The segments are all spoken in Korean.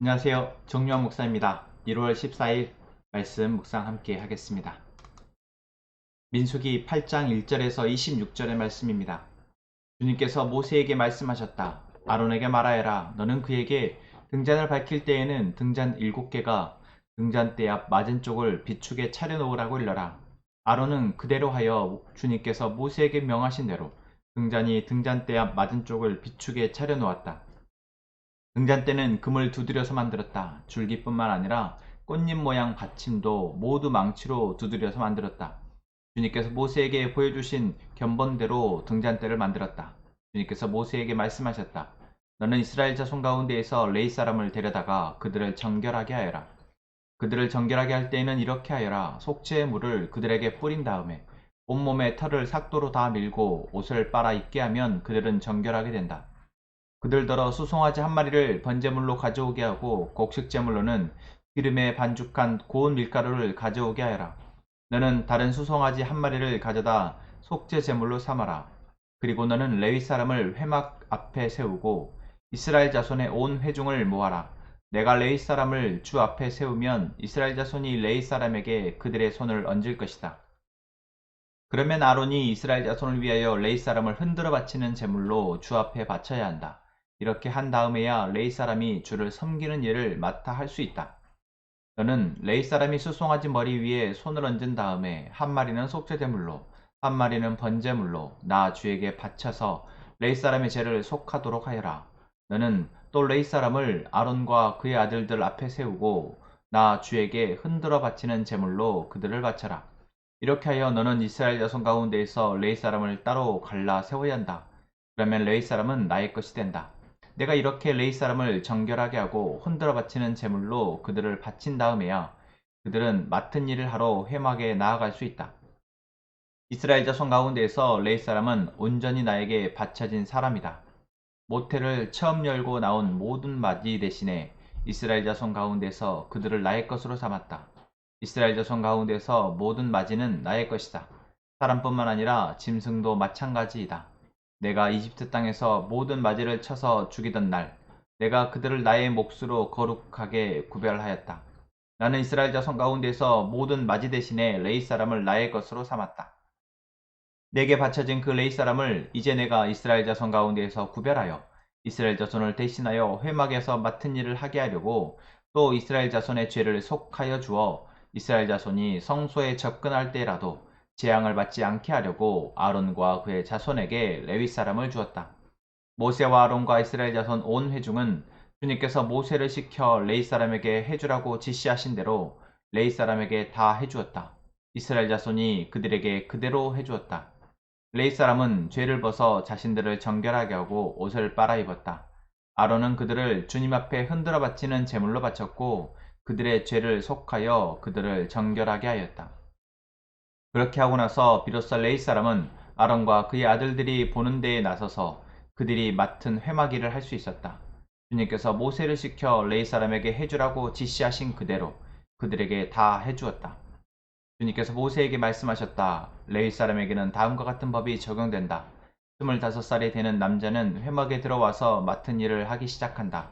안녕하세요. 정유한 목사입니다. 1월 14일 말씀 묵상 함께 하겠습니다. 민수기 8장 1절에서 26절의 말씀입니다. 주님께서 모세에게 말씀하셨다. 아론에게 말하여라. 너는 그에게 등잔을 밝힐 때에는 등잔 7개가 등잔대 앞 맞은 쪽을 비축에 차려놓으라고 일러라. 아론은 그대로 하여 주님께서 모세에게 명하신 대로 등잔이 등잔대 앞 맞은 쪽을 비축에 차려놓았다. 등잔대는 금을 두드려서 만들었다. 줄기뿐만 아니라 꽃잎 모양 받침도 모두 망치로 두드려서 만들었다. 주님께서 모세에게 보여주신 견본대로 등잔대를 만들었다. 주님께서 모세에게 말씀하셨다. 너는 이스라엘 자손 가운데에서 레위 사람을 데려다가 그들을 정결하게 하여라. 그들을 정결하게 할 때에는 이렇게 하여라. 속죄의 물을 그들에게 뿌린 다음에 온몸에 털을 삭도로 다 밀고 옷을 빨아 입게 하면 그들은 정결하게 된다. 그들더러 수송아지 한 마리를 번제물로 가져오게 하고 곡식제물로는 기름에 반죽한 고운 밀가루를 가져오게 하여라. 너는 다른 수송아지 한 마리를 가져다 속죄제물로 삼아라. 그리고 너는 레위 사람을 회막 앞에 세우고 이스라엘 자손의 온 회중을 모아라. 내가 레위 사람을 주 앞에 세우면 이스라엘 자손이 레위 사람에게 그들의 손을 얹을 것이다. 그러면 아론이 이스라엘 자손을 위하여 레위 사람을 흔들어 바치는 제물로 주 앞에 바쳐야 한다. 이렇게 한 다음에야 레위 사람이 주를 섬기는 일을 맡아 할 수 있다. 너는 레위 사람이 수송아지 머리 위에 손을 얹은 다음에 한 마리는 속죄제물로 한 마리는 번제물로 나 주에게 바쳐서 레위 사람의 죄를 속하도록 하여라. 너는 또 레위 사람을 아론과 그의 아들들 앞에 세우고 나 주에게 흔들어 바치는 제물로 그들을 바쳐라. 이렇게 하여 너는 이스라엘 자손 가운데에서 레위 사람을 따로 갈라 세워야 한다. 그러면 레위 사람은 나의 것이 된다. 내가 이렇게 레위 사람을 정결하게 하고 흔들어 바치는 제물로 그들을 바친 다음에야 그들은 맡은 일을 하러 회막에 나아갈 수 있다. 이스라엘 자손 가운데에서 레위 사람은 온전히 나에게 바쳐진 사람이다. 모태를 처음 열고 나온 모든 맞이 대신에 이스라엘 자손 가운데서 그들을 나의 것으로 삼았다. 이스라엘 자손 가운데서 모든 맞이는 나의 것이다. 사람뿐만 아니라 짐승도 마찬가지이다. 내가 이집트 땅에서 모든 맞이를 쳐서 죽이던 날, 내가 그들을 나의 몫으로 거룩하게 구별하였다. 나는 이스라엘 자손 가운데서 모든 맞이 대신에 레위 사람을 나의 것으로 삼았다. 내게 바쳐진 그 레위 사람을 이제 내가 이스라엘 자손 가운데에서 구별하여 이스라엘 자손을 대신하여 회막에서 맡은 일을 하게 하려고 또 이스라엘 자손의 죄를 속하여 주어 이스라엘 자손이 성소에 접근할 때라도 재앙을 받지 않게 하려고 아론과 그의 자손에게 레위 사람을 주었다. 모세와 아론과 이스라엘 자손 온 회중은 주님께서 모세를 시켜 레위 사람에게 해주라고 지시하신 대로 레위 사람에게 다 해주었다. 이스라엘 자손이 그들에게 그대로 해주었다. 레위 사람은 죄를 벗어 자신들을 정결하게 하고 옷을 빨아 입었다. 아론은 그들을 주님 앞에 흔들어 바치는 제물로 바쳤고 그들의 죄를 속하여 그들을 정결하게 하였다. 그렇게 하고 나서 비로소 레위 사람은 아론과 그의 아들들이 보는 데에 나서서 그들이 맡은 회막 일을 할 수 있었다. 주님께서 모세를 시켜 레위 사람에게 해주라고 지시하신 그대로 그들에게 다 해주었다. 주님께서 모세에게 말씀하셨다. 레위 사람에게는 다음과 같은 법이 적용된다. 25살이 되는 남자는 회막에 들어와서 맡은 일을 하기 시작한다.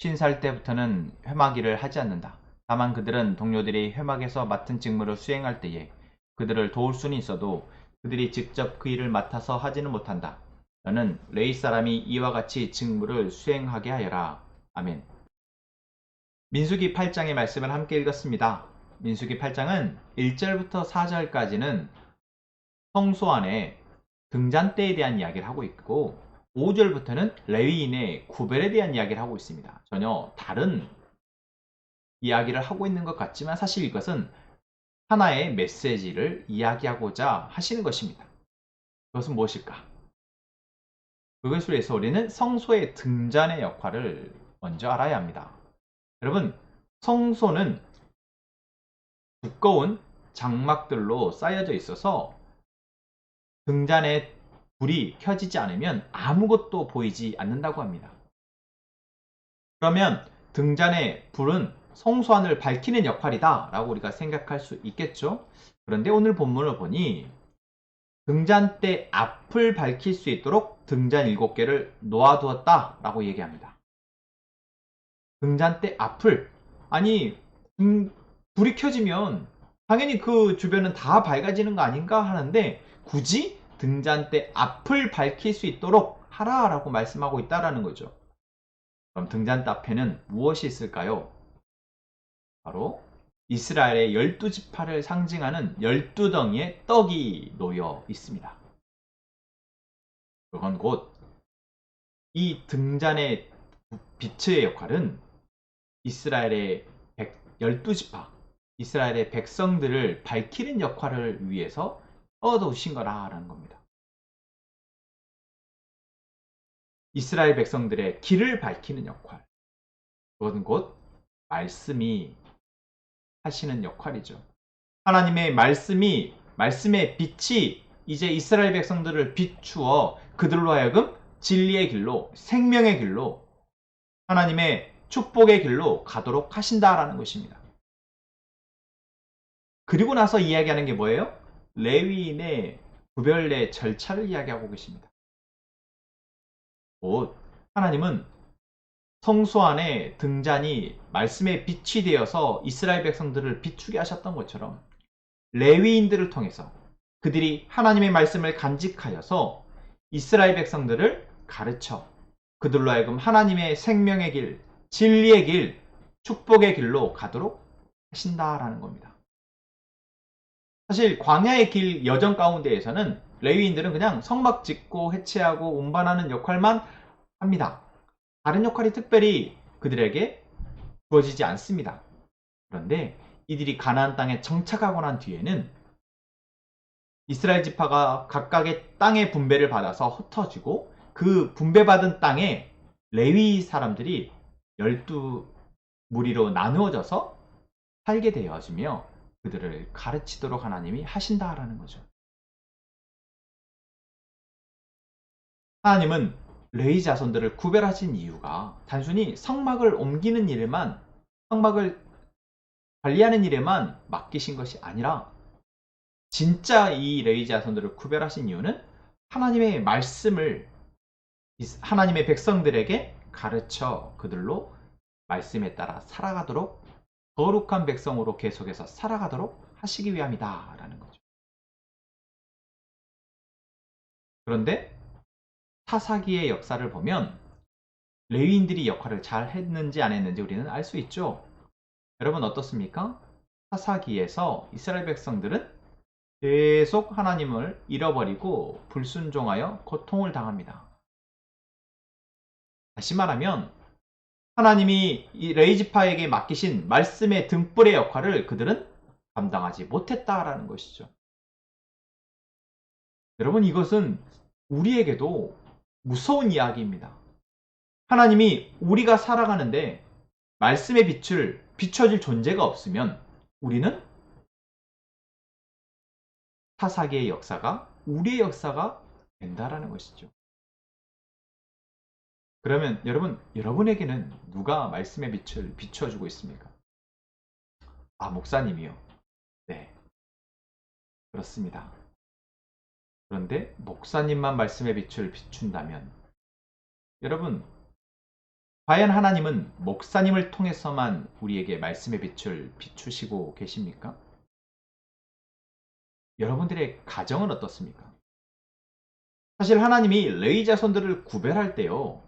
50살 때부터는 회막 일을 하지 않는다. 다만 그들은 동료들이 회막에서 맡은 직무를 수행할 때에 그들을 도울 수는 있어도 그들이 직접 그 일을 맡아서 하지는 못한다. 너는 레위 사람이 이와 같이 직무를 수행하게 하여라. 아멘. 민수기 8장의 말씀을 함께 읽었습니다. 민수기 8장은 1절부터 4절까지는 성소 안에 등잔대에 대한 이야기를 하고 있고 5절부터는 레위인의 구별에 대한 이야기를 하고 있습니다. 전혀 다른 이야기를 하고 있는 것 같지만 사실 이것은 하나의 메시지를 이야기하고자 하시는 것입니다. 그것은 무엇일까? 그것을 위해서 우리는 성소의 등잔의 역할을 먼저 알아야 합니다. 여러분, 성소는 두꺼운 장막들로 쌓여져 있어서 등잔에 불이 켜지지 않으면 아무것도 보이지 않는다고 합니다. 그러면 등잔의 불은 성소 안을 밝히는 역할이다 라고 우리가 생각할 수 있겠죠. 그런데 오늘 본문을 보니 등잔대 앞을 밝힐 수 있도록 등잔 7개를 놓아두었다 라고 얘기합니다. 등잔대 앞을, 아니 불이 켜지면 당연히 그 주변은 다 밝아지는 거 아닌가 하는데 굳이 등잔대 앞을 밝힐 수 있도록 하라라고 말씀하고 있다라는 거죠. 그럼 등잔대 앞에는 무엇이 있을까요? 바로 이스라엘의 12지파를 상징하는 12덩이의 떡이 놓여 있습니다. 그건 곧 이 등잔의 빛의 역할은 이스라엘의 12지파, 이스라엘의 백성들을 밝히는 역할을 위해서 얻어오신 거라는 겁니다. 이스라엘 백성들의 길을 밝히는 역할, 그것은 곧 말씀이 하시는 역할이죠. 하나님의 말씀의 빛이 이제 이스라엘 백성들을 비추어 그들로 하여금 진리의 길로, 생명의 길로, 하나님의 축복의 길로 가도록 하신다라는 것입니다. 그리고 나서 이야기하는 게 뭐예요? 레위인의 구별의 절차를 이야기하고 계십니다. 곧 하나님은 성소 안에 등잔이 말씀의 빛이 되어서 이스라엘 백성들을 비추게 하셨던 것처럼 레위인들을 통해서 그들이 하나님의 말씀을 간직하여서 이스라엘 백성들을 가르쳐 그들로 하여금 하나님의 생명의 길, 진리의 길, 축복의 길로 가도록 하신다라는 겁니다. 사실 광야의 길 여정 가운데에서는 레위인들은 그냥 성막 짓고 해체하고 운반하는 역할만 합니다. 다른 역할이 특별히 그들에게 주어지지 않습니다. 그런데 이들이 가나안 땅에 정착하고 난 뒤에는 이스라엘 지파가 각각의 땅의 분배를 받아서 흩어지고 그 분배받은 땅에 레위 사람들이 12무리로 나누어져서 살게 되어지며 그들을 가르치도록 하나님이 하신다라는 거죠. 하나님은 레위 자손들을 구별하신 이유가 단순히 성막을 옮기는 일에만, 성막을 관리하는 일에만 맡기신 것이 아니라 진짜 이 레위 자손들을 구별하신 이유는 하나님의 말씀을 하나님의 백성들에게 가르쳐 그들로 말씀에 따라 살아가도록, 거룩한 백성으로 계속해서 살아가도록 하시기 위함이다 라는 거죠. 그런데 사사기의 역사를 보면 레위인들이 역할을 잘 했는지 안 했는지 우리는 알 수 있죠. 여러분 어떻습니까? 사사기에서 이스라엘 백성들은 계속 하나님을 잃어버리고 불순종하여 고통을 당합니다. 다시 말하면 하나님이 이 레이지파에게 맡기신 말씀의 등불의 역할을 그들은 감당하지 못했다라는 것이죠. 여러분 이것은 우리에게도 무서운 이야기입니다. 하나님이 우리가 살아가는데 말씀의 빛을 비춰줄 존재가 없으면 우리는 사사기의 역사가 우리의 역사가 된다라는 것이죠. 그러면 여러분에게는 누가 말씀의 빛을 비춰주고 있습니까? 아, 목사님이요. 네, 그렇습니다. 그런데 목사님만 말씀의 빛을 비춘다면 여러분, 과연 하나님은 목사님을 통해서만 우리에게 말씀의 빛을 비추시고 계십니까? 여러분들의 가정은 어떻습니까? 사실 하나님이 레위 자손들을 구별할 때요.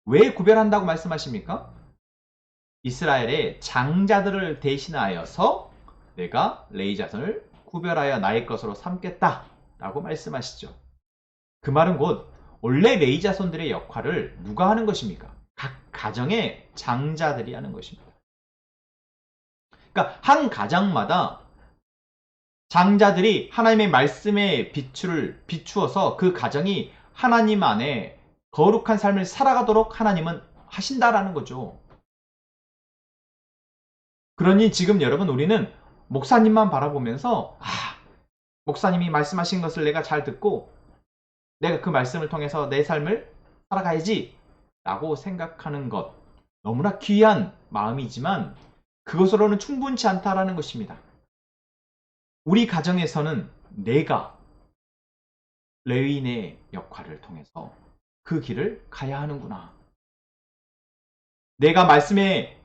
왜 구별한다고 말씀하십니까? 이스라엘의 장자들을 대신하여서 내가 레위 자손을 구별하여 나의 것으로 삼겠다 라고 말씀하시죠. 그 말은 곧 원래 레위 자손들의 역할을 누가 하는 것입니까? 각 가정의 장자들이 하는 것입니다. 그러니까 한 가정마다 장자들이 하나님의 말씀의 빛을 비추어서 그 가정이 하나님 안에 거룩한 삶을 살아가도록 하나님은 하신다라는 거죠. 그러니 지금 여러분 우리는 목사님만 바라보면서 목사님이 말씀하신 것을 내가 잘 듣고 내가 그 말씀을 통해서 내 삶을 살아가야지 라고 생각하는 것 너무나 귀한 마음이지만 그것으로는 충분치 않다라는 것입니다. 우리 가정에서는 내가 레위인의 역할을 통해서 그 길을 가야 하는구나. 내가 말씀에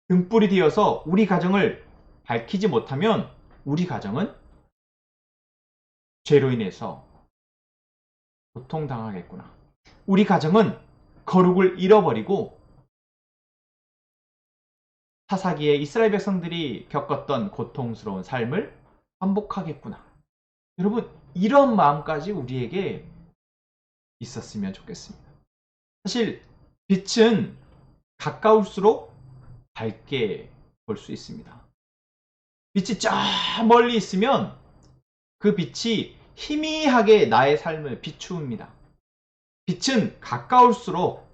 등불이 되어서 우리 가정을 밝히지 못하면 우리 가정은 죄로 인해서 고통당하겠구나. 우리 가정은 거룩을 잃어버리고 사사기에 이스라엘 백성들이 겪었던 고통스러운 삶을 반복하겠구나. 여러분, 이런 마음까지 우리에게 있었으면 좋겠습니다. 사실 빛은 가까울수록 밝게 볼 수 있습니다. 빛이 저 멀리 있으면 그 빛이 희미하게 나의 삶을 비추입니다. 빛은 가까울수록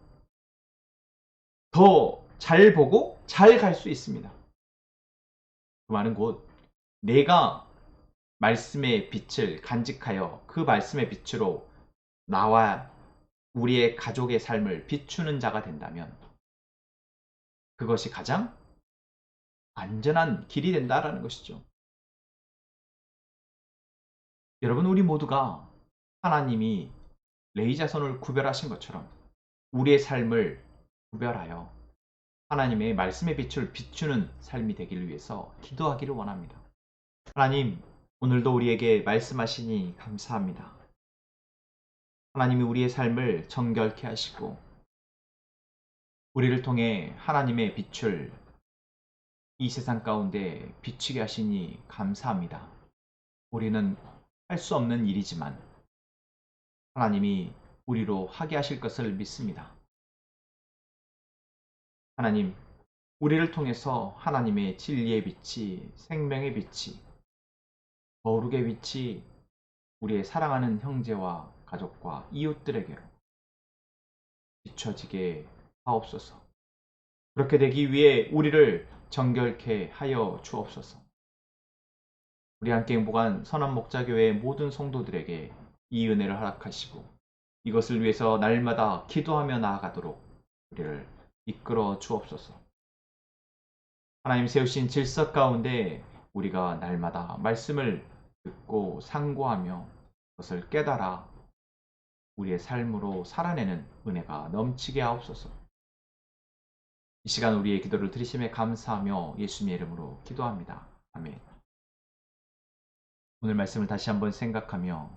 더 잘 보고 잘 갈 수 있습니다. 그 말은 곧 내가 말씀의 빛을 간직하여 그 말씀의 빛으로 나와 우리의 가족의 삶을 비추는 자가 된다면 그것이 가장 안전한 길이 된다라는 것이죠. 여러분, 우리 모두가 하나님이 레이자선을 구별하신 것처럼 우리의 삶을 구별하여 하나님의 말씀의 빛을 비추는 삶이 되기를 위해서 기도하기를 원합니다. 하나님, 오늘도 우리에게 말씀하시니 감사합니다. 하나님이 우리의 삶을 정결케 하시고 우리를 통해 하나님의 빛을 이 세상 가운데 비추게 하시니 감사합니다. 우리는 할 수 없는 일이지만 하나님이 우리로 하게 하실 것을 믿습니다. 하나님, 우리를 통해서 하나님의 진리의 빛이, 생명의 빛이, 거룩의 빛이 우리의 사랑하는 형제와 가족과 이웃들에게로 비춰지게 하옵소서. 그렇게 되기 위해 우리를 정결케 하여 주옵소서. 우리 함께 행복한 선한 목자교회의 모든 성도들에게 이 은혜를 허락하시고 이것을 위해서 날마다 기도하며 나아가도록 우리를 이끌어 주옵소서. 하나님 세우신 질서 가운데 우리가 날마다 말씀을 듣고 상고하며 그것을 깨달아 우리의 삶으로 살아내는 은혜가 넘치게 하옵소서. 이 시간 우리의 기도를 들으심에 감사하며 예수님의 이름으로 기도합니다. 아멘. 오늘 말씀을 다시 한번 생각하며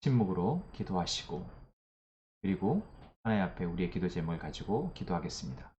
침묵으로 기도하시고 그리고 하나님 앞에 우리의 기도 제목을 가지고 기도하겠습니다.